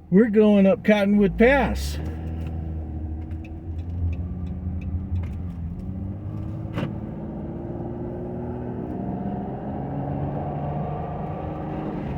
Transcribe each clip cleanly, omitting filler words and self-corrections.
We're going up Cottonwood Pass.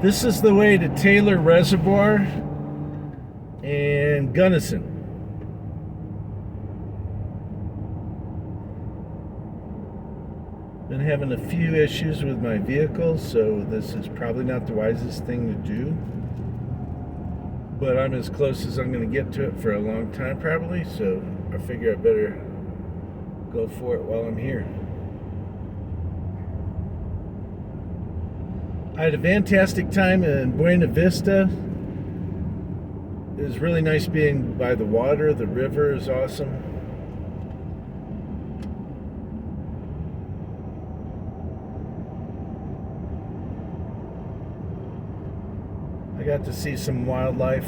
This is the way to Taylor Reservoir and Gunnison. Been having a few issues with my vehicle, so this is probably not the wisest thing to do. But I'm as close as I'm going to get to it for a long time probably, so I figure I better go for it while I'm here. I had a fantastic time in Buena Vista. It was really nice being by the water. The river is awesome. I got to see some wildlife.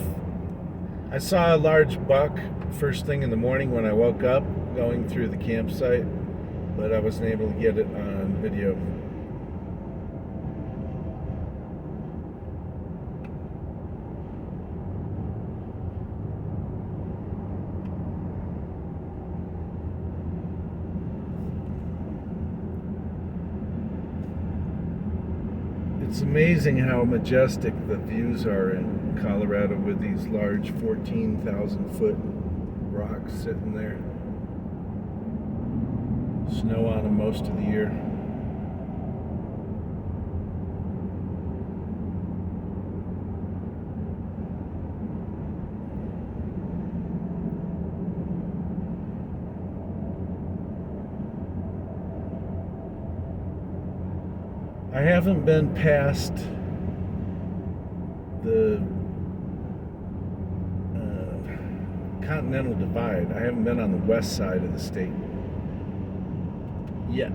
I saw a large buck first thing in the morning when I woke up going through the campsite, but I wasn't able to get it on video. It's amazing how majestic the views are in Colorado with these large 14,000 foot rocks sitting there. Snow on them most of the year. I haven't been past the Continental Divide. I haven't been on the west side of the state yet.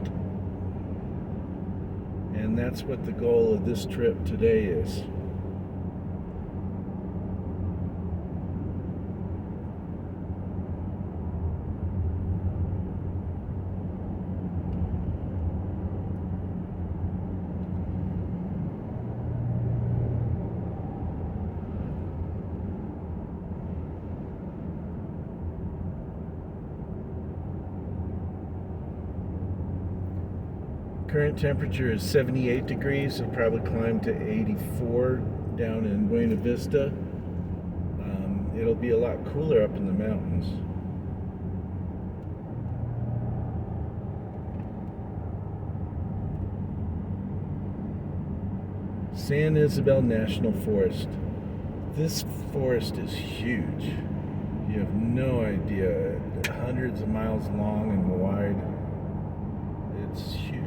And that's what the goal of this trip today is. Current temperature is 78 degrees. It'll probably climb to 84 down in Buena Vista. It'll be a lot cooler up in the mountains. San Isabel National Forest. This forest is huge. You have no idea. Hundreds of miles long and wide. It's huge.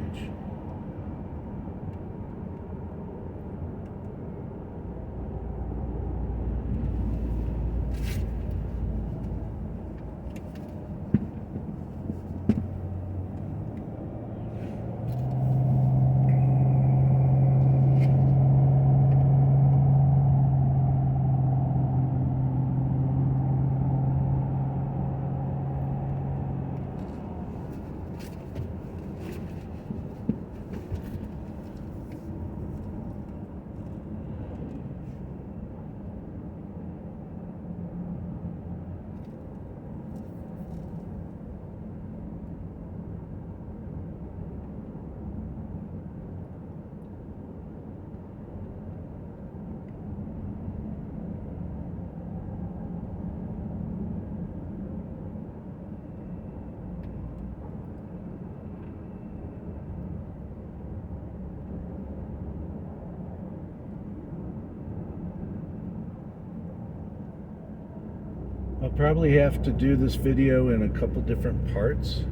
I'll probably have to do this video in a couple different parts.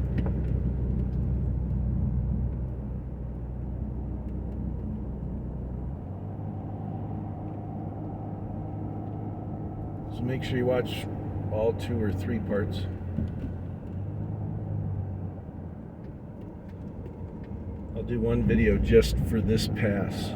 So make sure you watch all 2 or 3 parts. I'll do one video just for this pass.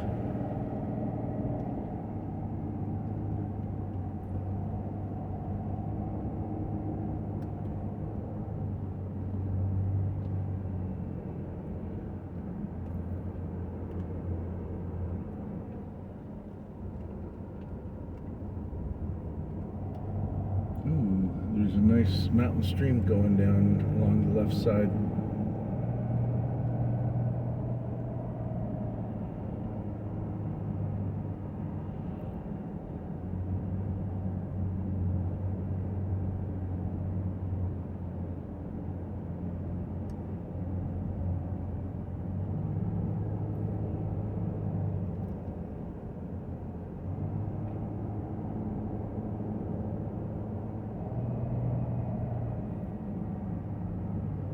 There's a nice mountain stream going down along the left side.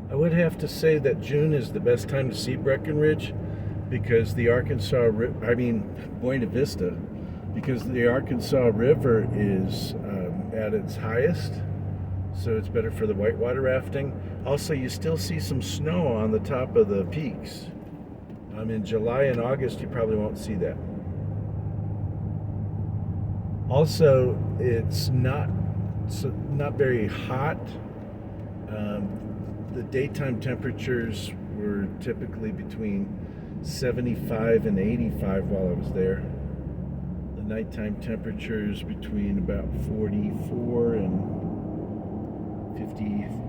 I would have to say that June is the best time to see Breckenridge because the Buena Vista, because the Arkansas River is at its highest, so it's better for the whitewater rafting. Also, you still see some snow on the top of the peaks. In July and August, you probably won't see that. Also, it's not very hot. The daytime temperatures were typically between 75 and 85 while I was there. The nighttime temperatures between about 44 and 52.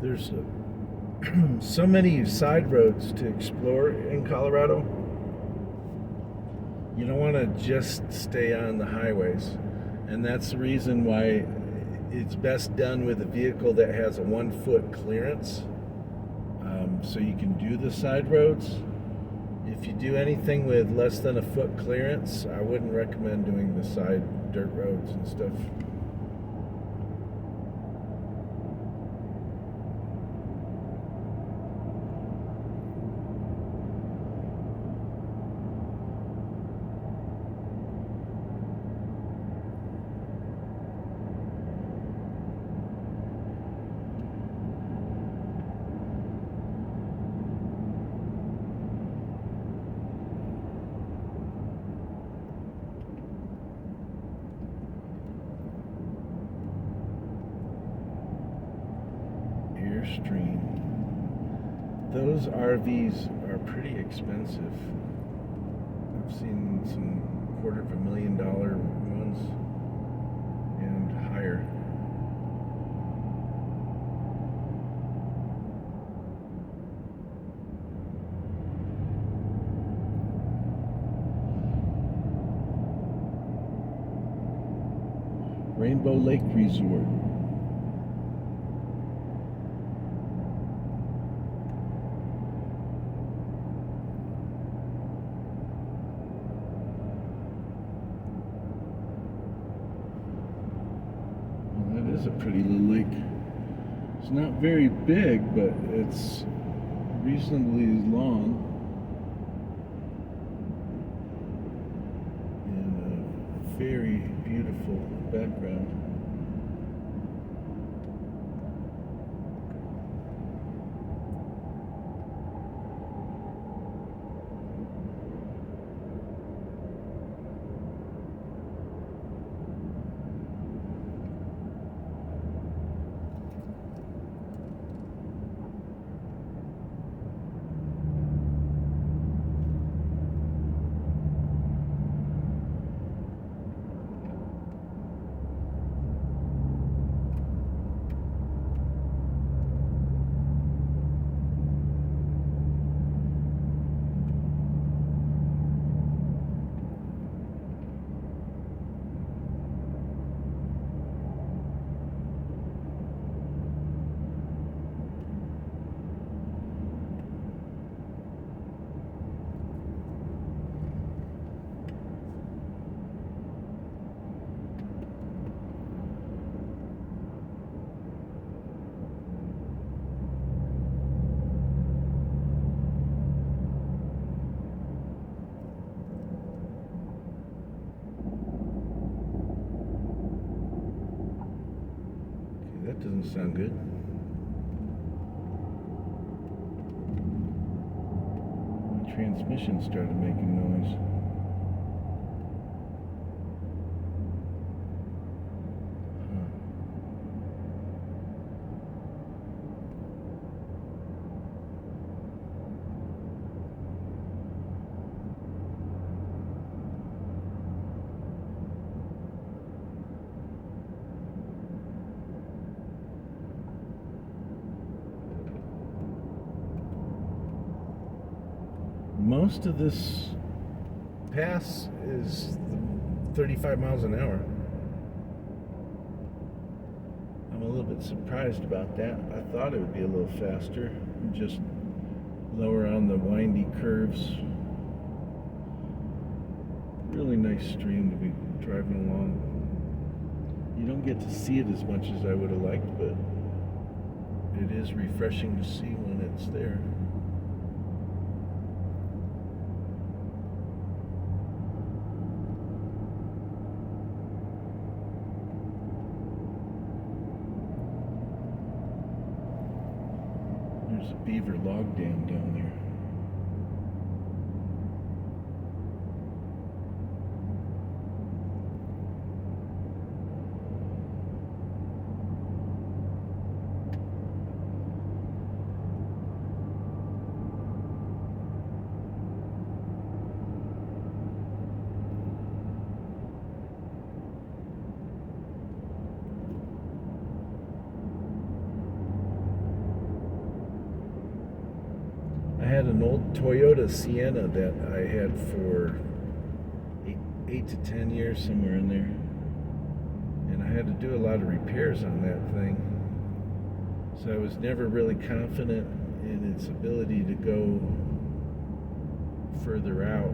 There's so many side roads to explore in Colorado. You don't want to just stay on the highways, and that's the reason why it's best done with a vehicle that has a 1 foot clearance, so you can do the side roads. If you do anything with less than a foot clearance, I wouldn't recommend doing the side dirt roads and stuff. Airstream. Those RVs are pretty expensive. I've seen some $250,000 ones and higher. Rainbow Lake Resort. Is a pretty little lake. It's not very big, but it's reasonably long and a very beautiful background. That doesn't sound good. The transmission started making noise. Most of this pass is 35 miles an hour. I'm a little bit surprised about that. I thought it would be a little faster, just lower on the windy curves. Really nice stream to be driving along. You don't get to see it as much as I would have liked, but it is refreshing to see when it's there. There's a beaver log dam down there. I had an old Toyota Sienna that I had for 8 to 10 years, somewhere in there. And I had to do a lot of repairs on that thing. So I was never really confident in its ability to go further out.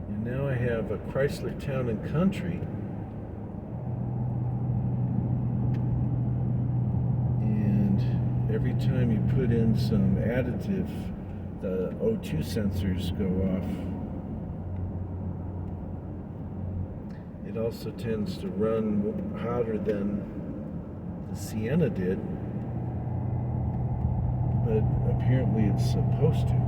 And now I have a Chrysler Town and Country. Every time you put in some additive, the O2 sensors go off. It also tends to run hotter than the Sienna did, but apparently it's supposed to.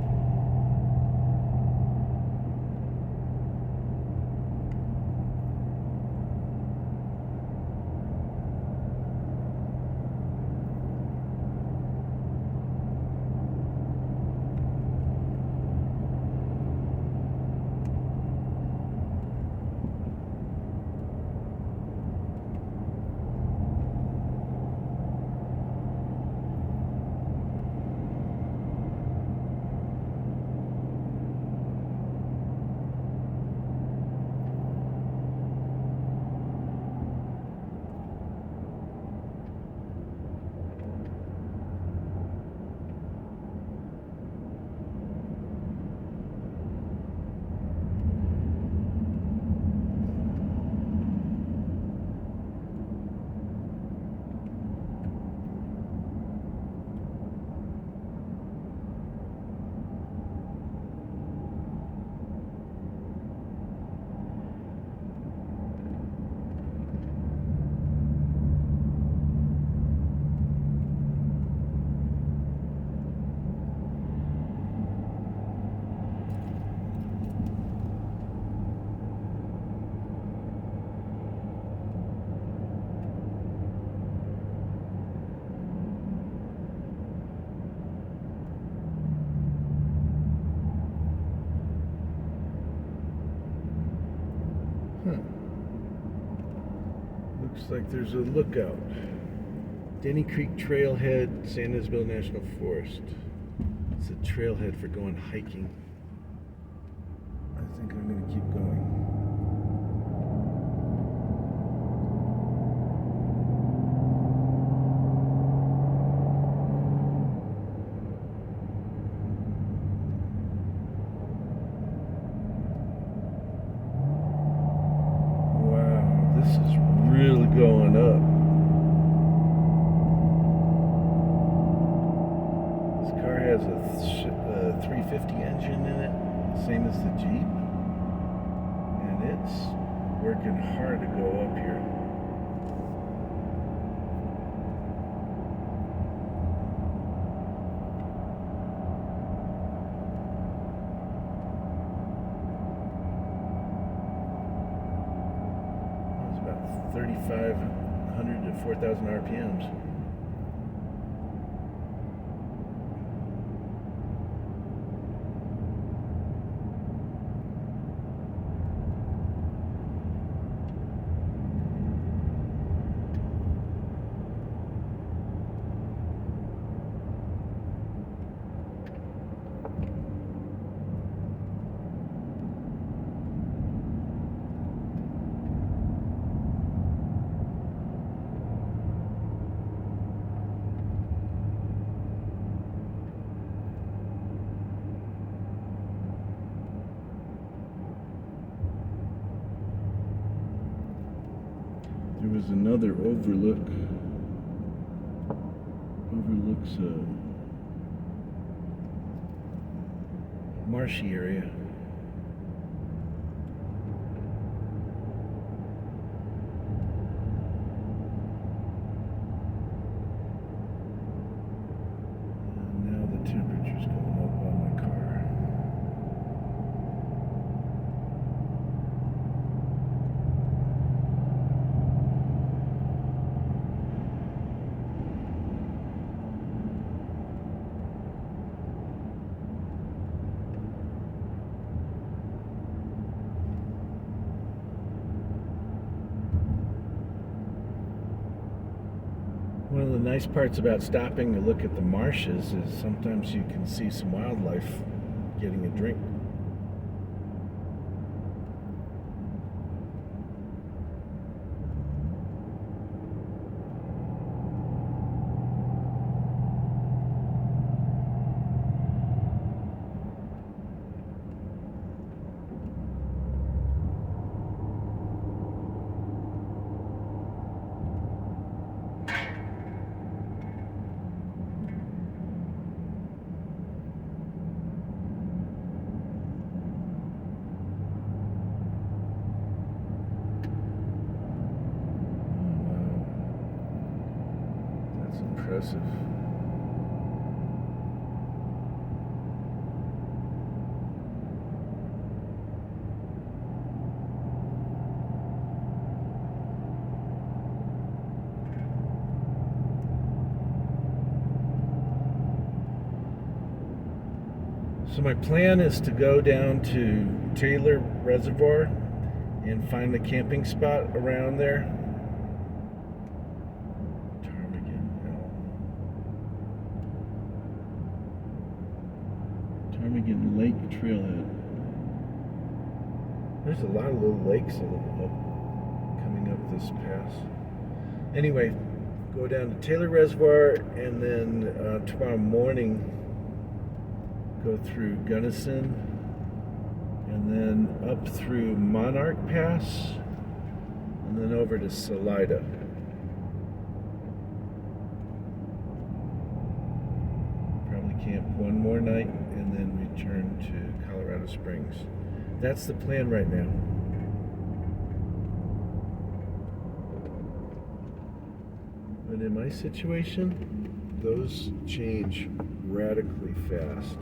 Looks like there's a lookout. Denny Creek Trailhead, San Isabel National Forest. It's a trailhead for going hiking. I think I'm going to keep going. Going up. This car has a 350 engine in it. same as the Jeep, and it's working hard to go up here. It's about 3,500 to 4,000 RPMs. There was another overlooks a marshy area. And now the temperature's going up on my car. One of the nice parts about stopping to look at the marshes is sometimes you can see some wildlife getting a drink. Impressive. So my plan is to go down to Taylor Reservoir and find a camping spot around there. Ptarmigan Lake Trailhead. There's a lot of little lakes coming up this pass. Anyway, go down to Taylor Reservoir and then tomorrow morning go through Gunnison and then up through Monarch Pass and then over to Salida. Camp one more night and then return to Colorado Springs. That's the plan right now. But in my situation, those change radically fast.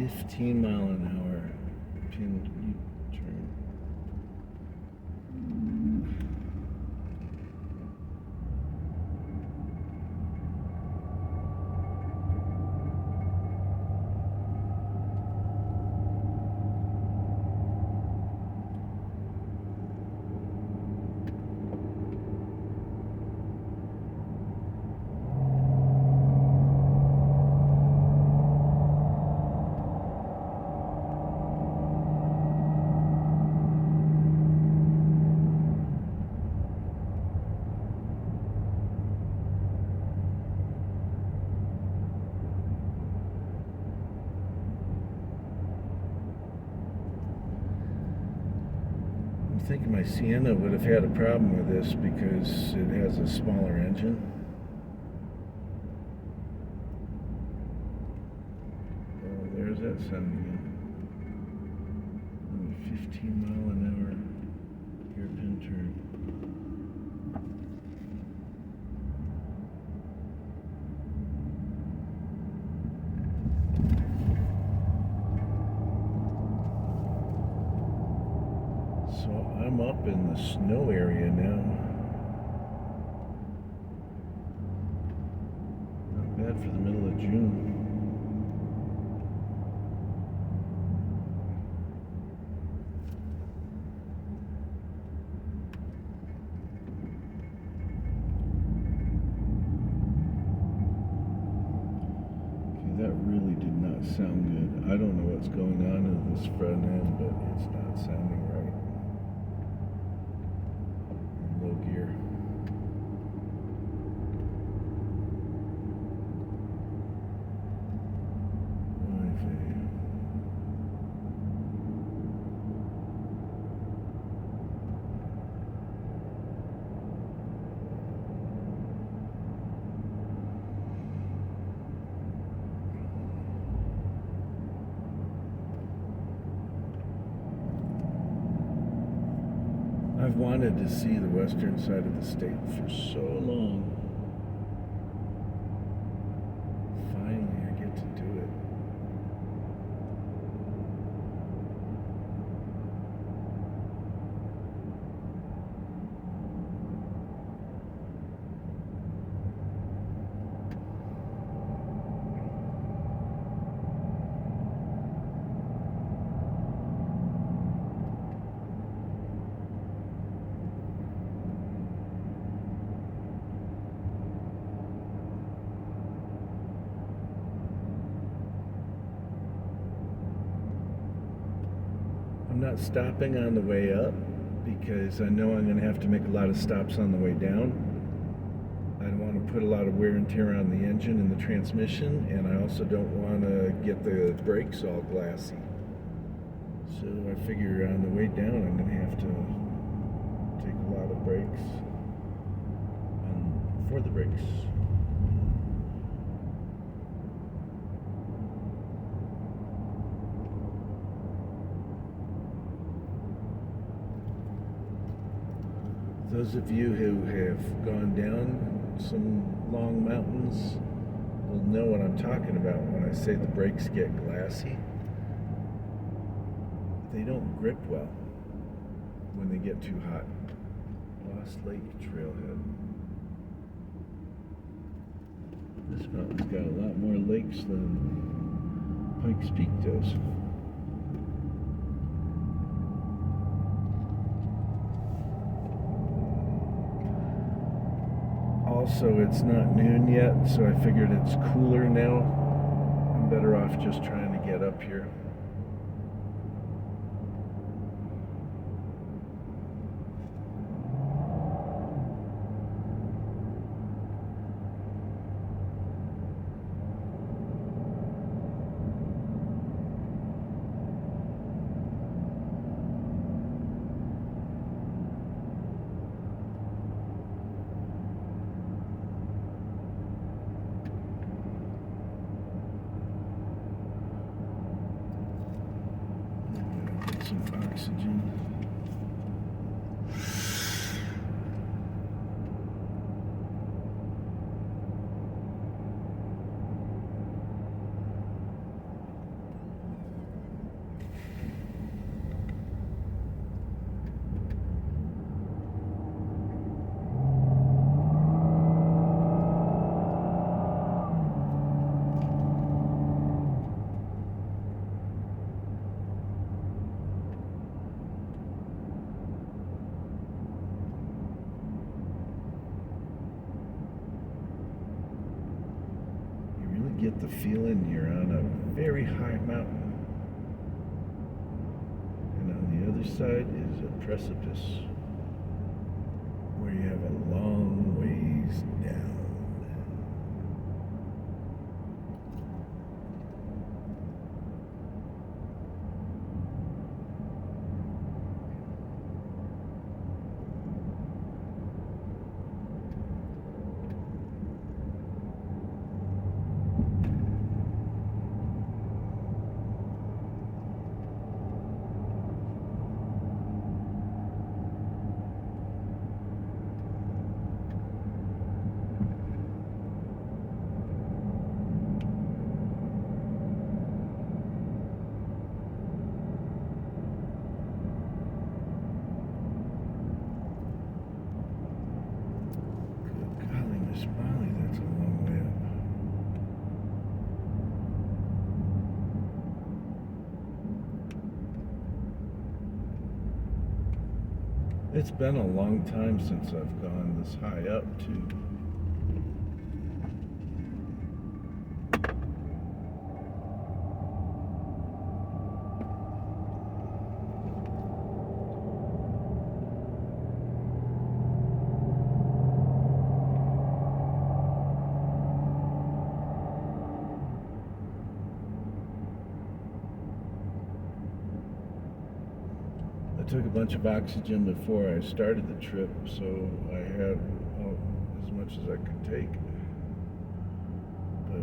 15-mile-an-hour pin U-turn. I think my Sienna would have had a problem with this because it has a smaller engine. Oh, there's that sound again. 15-mile-an-hour hairpin turn. So I'm up in the snow area now. Not bad for the middle of June. Okay, that really did not sound good. I don't know what's going on in this front end, but it's not sounding right. Low gear. I've wanted to see the western side of the state for so long. Finally, I get to do it. I'm not stopping on the way up because I know I'm going to have to make a lot of stops on the way down. I don't want to put a lot of wear and tear on the engine and the transmission, and I also don't want to get the brakes all glassy. So I figure on the way down I'm going to have to take a lot of brakes for the brakes. Those of you who have gone down some long mountains will know what I'm talking about when I say the brakes get glassy. They don't grip well when they get too hot. Lost Lake Trailhead. This mountain's got a lot more lakes than Pikes Peak does. Also, it's not noon yet, so I figured it's cooler now. I'm better off just trying to get up here. Some oxygen. get the feeling you're on a very high mountain. And on the other side is a precipice where you have a long ways down. Molly, that's a long way up. It's been a long time since I've gone this high up, too. I took a bunch of oxygen before I started the trip, so I had as much as I could take. But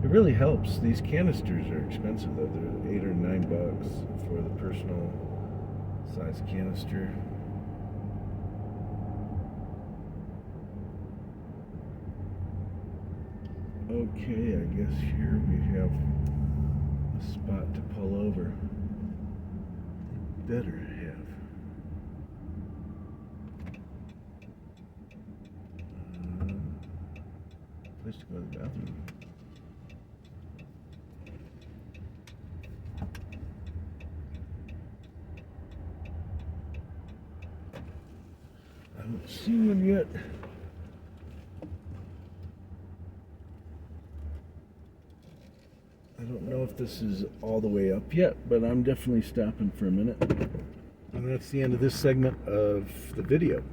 it really helps. These canisters are expensive, though. They're $8 or $9 for the personal size canister. Okay, I guess here we have a spot to pull over. Better have. Place to go to the bathroom. I haven't seen one yet. I don't know if this is all the way up yet, but I'm definitely stopping for a minute. And that's the end of this segment of the video.